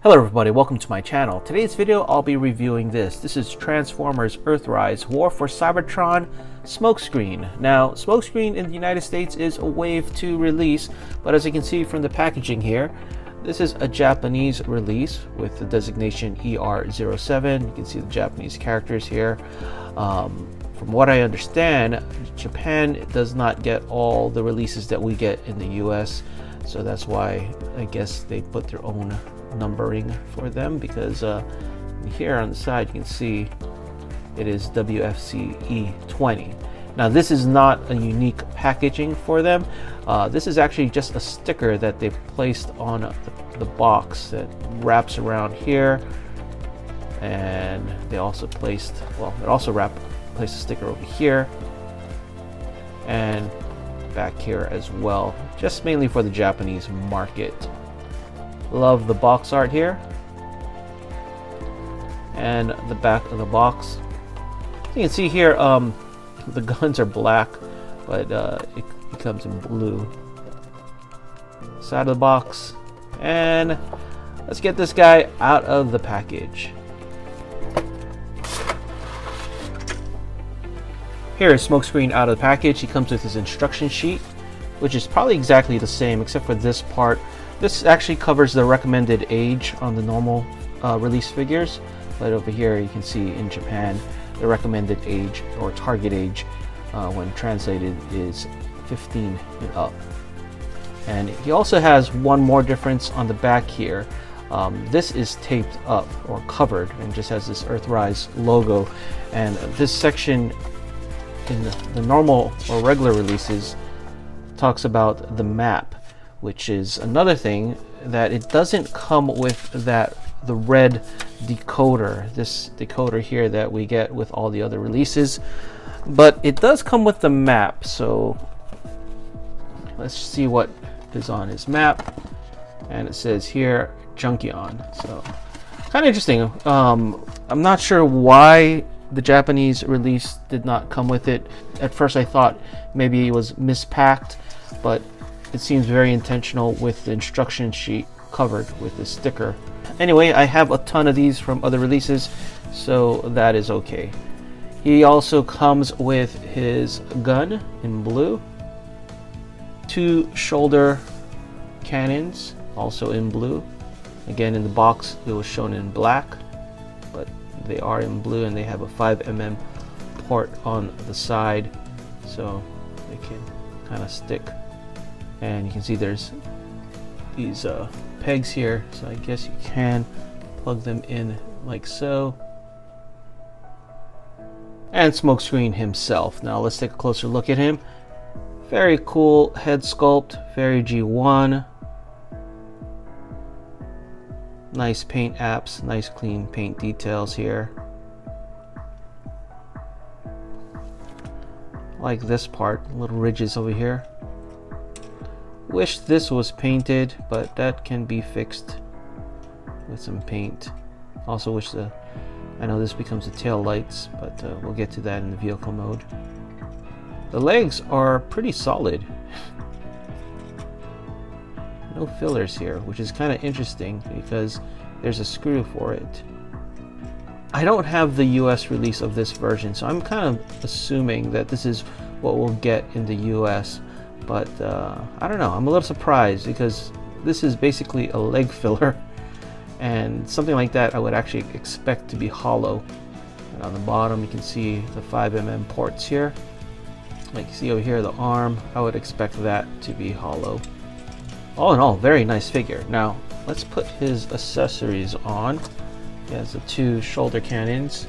Hello everybody, welcome to my channel. Today's video I'll be reviewing this. This is Transformers Earthrise War for Cybertron Smokescreen. Now, Smokescreen in the United States is a Wave 2 release, but as you can see from the packaging here, this is a Japanese release with the designation ER-07. You can see the Japanese characters here. From what I understand, Japan does not get all the releases that we get in the US, so that's why I guess they put their own numbering for them, because here on the side you can see it is WFC-20. Now this is not a unique packaging for them. This is actually just a sticker that they placed on the box that wraps around here, and they also placed, well, it also placed a sticker over here and back here as well, just mainly for the Japanese market. Love the box art here and the back of the box. You can see here the guns are black, but it comes in blue. Side of the box, and let's get this guy out of the package. Here is Smokescreen out of the package. He comes with his instruction sheet, which is probably exactly the same except for this part. This actually covers the recommended age on the normal release figures, but over here you can see in Japan the recommended age or target age when translated is 15 and up. And he also has one more difference on the back here. This is taped up or covered and just has this Earthrise logo, and this section in the normal or regular releases talks about the map, which is another thing that it doesn't come with the red decoder, this decoder here that we get with all the other releases, but it does come with the map. So let's see what is on his map, and it says here Junkion. So kind of interesting. I'm not sure why the Japanese release did not come with it. At first I thought maybe it was mispacked, but it seems very intentional with the instruction sheet covered with this sticker. Anyway, I have a ton of these from other releases, so that is okay. He also comes with his gun in blue, 2 shoulder cannons also in blue. Again, in the box it was shown in black, but they are in blue, and they have a 5mm port on the side so they can kind of stick. And you can see there's these pegs here, so I guess you can plug them in like so. And Smokescreen himself. Now let's take a closer look at him. Very cool head sculpt, very G1. Nice paint apps, nice clean paint details here. Like this part, little ridges over here. Wish this was painted, but that can be fixed with some paint. Also wish I know this becomes the tail lights, but we'll get to that in the vehicle mode. The legs are pretty solid. No fillers here, which is kind of interesting because there's a screw for it. I don't have the US release of this version, so I'm kind of assuming that this is what we'll get in the US. But I don't know, I'm a little surprised because this is basically a leg filler, and something like that I would actually expect to be hollow. And on the bottom you can see the 5mm ports here. Like you see over here, the arm, I would expect that to be hollow. All in all, very nice figure. Now let's put his accessories on. He has the 2 shoulder cannons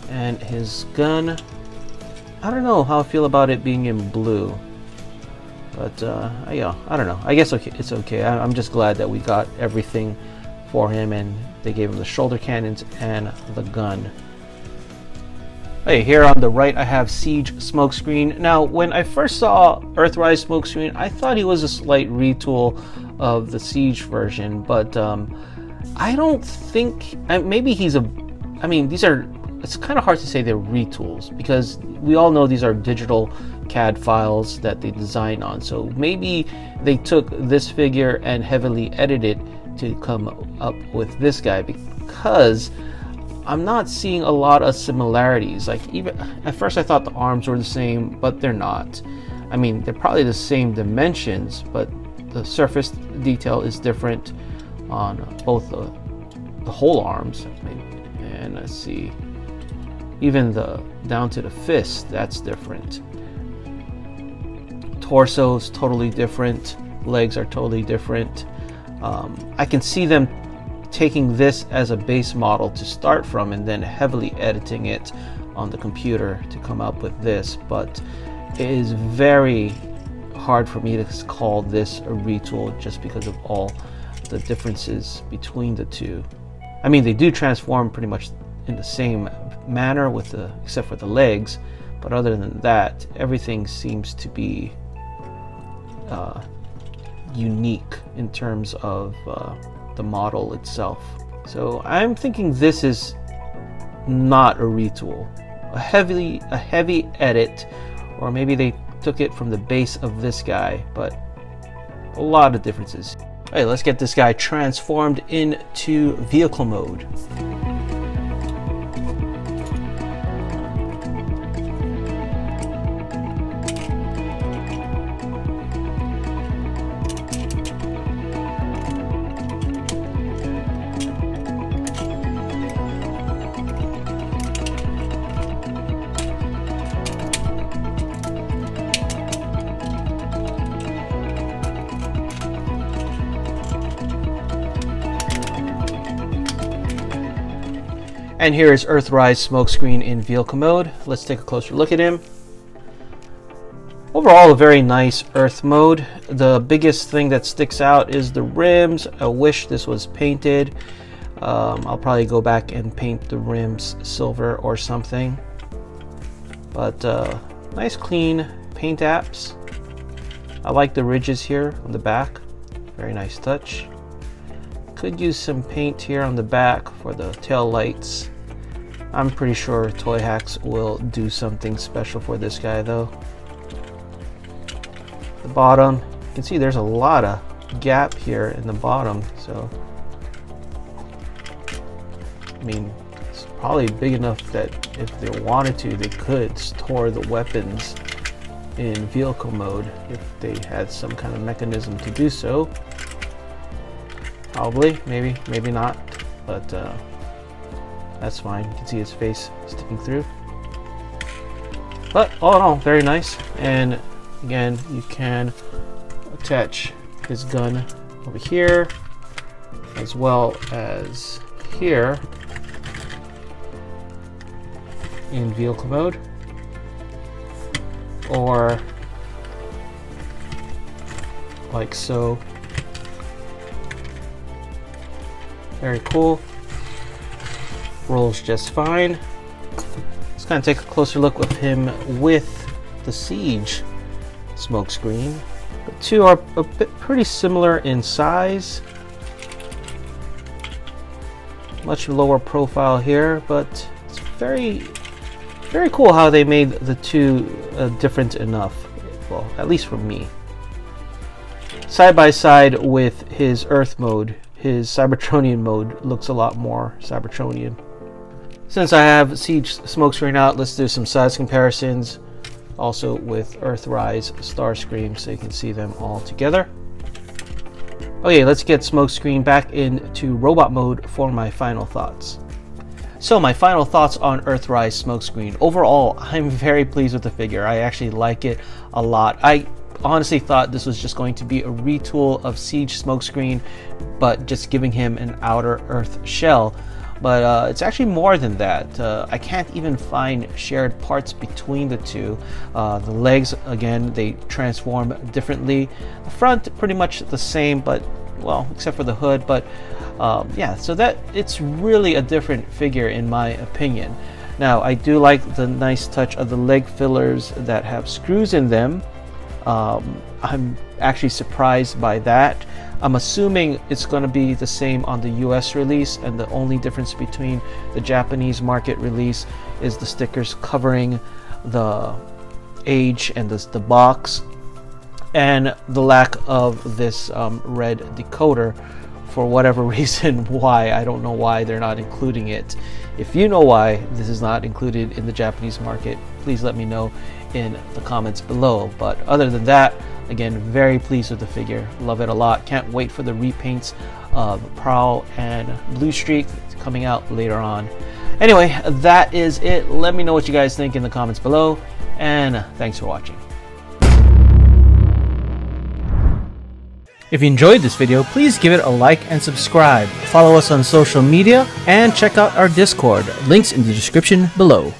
and his gun. I don't know how I feel about it being in blue. But yeah, I don't know. I guess it's okay. I'm just glad that we got everything for him, and they gave him the shoulder cannons and the gun. Hey, here on the right I have Siege Smokescreen. Now, when I first saw Earthrise Smokescreen, I thought he was a slight retool of the Siege version, but I don't think. Maybe he's a. I mean, these are. It's kind of hard to say they're retools because we all know these are digital CAD files that they design on. So maybe they took this figure and heavily edited to come up with this guy, because I'm not seeing a lot of similarities. Like, even at first I thought the arms were the same, but they're not. I mean, they're probably the same dimensions, but the surface detail is different on both the whole arms. And let's see, even the down to the fist, that's different. Torso is totally different. Legs are totally different. I can see them taking this as a base model to start from and then heavily editing it on the computer to come up with this, but it is very hard for me to call this a retool just because of all the differences between the two. I mean, they do transform pretty much in the same manner with except for the legs, but other than that, everything seems to be unique in terms of the model itself. So I'm thinking this is not a retool, a heavy edit, or maybe they took it from the base of this guy, but a lot of differences. All right, let's get this guy transformed into vehicle mode. And here is Earthrise Smokescreen in vehicle mode. Let's take a closer look at him. Overall, a very nice Earth mode. The biggest thing that sticks out is the rims. I wish this was painted. I'll probably go back and paint the rims silver or something. But nice clean paint apps. I like the ridges here on the back. Very nice touch. Could use some paint here on the back for the tail lights. I'm pretty sure Toy Hacks will do something special for this guy though. The bottom, you can see there's a lot of gap here in the bottom, so I mean, it's probably big enough that if they wanted to, they could store the weapons in vehicle mode if they had some kind of mechanism to do so. Probably, maybe not, but that's fine. You can see his face sticking through. But all in all, very nice. And again, you can attach his gun over here as well as here in vehicle mode, or like so. Very cool. Rolls just fine. Let's kind of take a closer look with him with the Siege Smokescreen. The two are a bit pretty similar in size. Much lower profile here, but it's very cool how they made the two different enough. Well, at least for me. Side by side with his Earth mode, his Cybertronian mode looks a lot more Cybertronian. Since I have Siege Smokescreen out, let's do some size comparisons. Also with Earthrise Starscream, so you can see them all together. Okay, let's get Smokescreen back into robot mode for my final thoughts. So my final thoughts on Earthrise Smokescreen. Overall, I'm very pleased with the figure. I actually like it a lot. I honestly thought this was just going to be a retool of Siege Smokescreen, but just giving him an outer Earth shell. But it's actually more than that. I can't even find shared parts between the two. The legs, again, they transform differently. The front, pretty much the same, but, well, except for the hood. But yeah, so that it's really a different figure in my opinion. Now, I do like the nice touch of the leg fillers that have screws in them. I'm actually surprised by that. I'm assuming it's going to be the same on the US release, and the only difference between the Japanese market release is the stickers covering the age and the box, and the lack of this red decoder for whatever reason. Why, I don't know why they're not including it. If you know why this is not included in the Japanese market, please let me know in the comments below. But other than that, again, very pleased with the figure. Love it a lot. Can't wait for the repaints of Prowl and Blue Streak coming out later on. Anyway, that is it. Let me know what you guys think in the comments below, and thanks for watching. If you enjoyed this video, please give it a like and subscribe. Follow us on social media and check out our Discord. Links in the description below.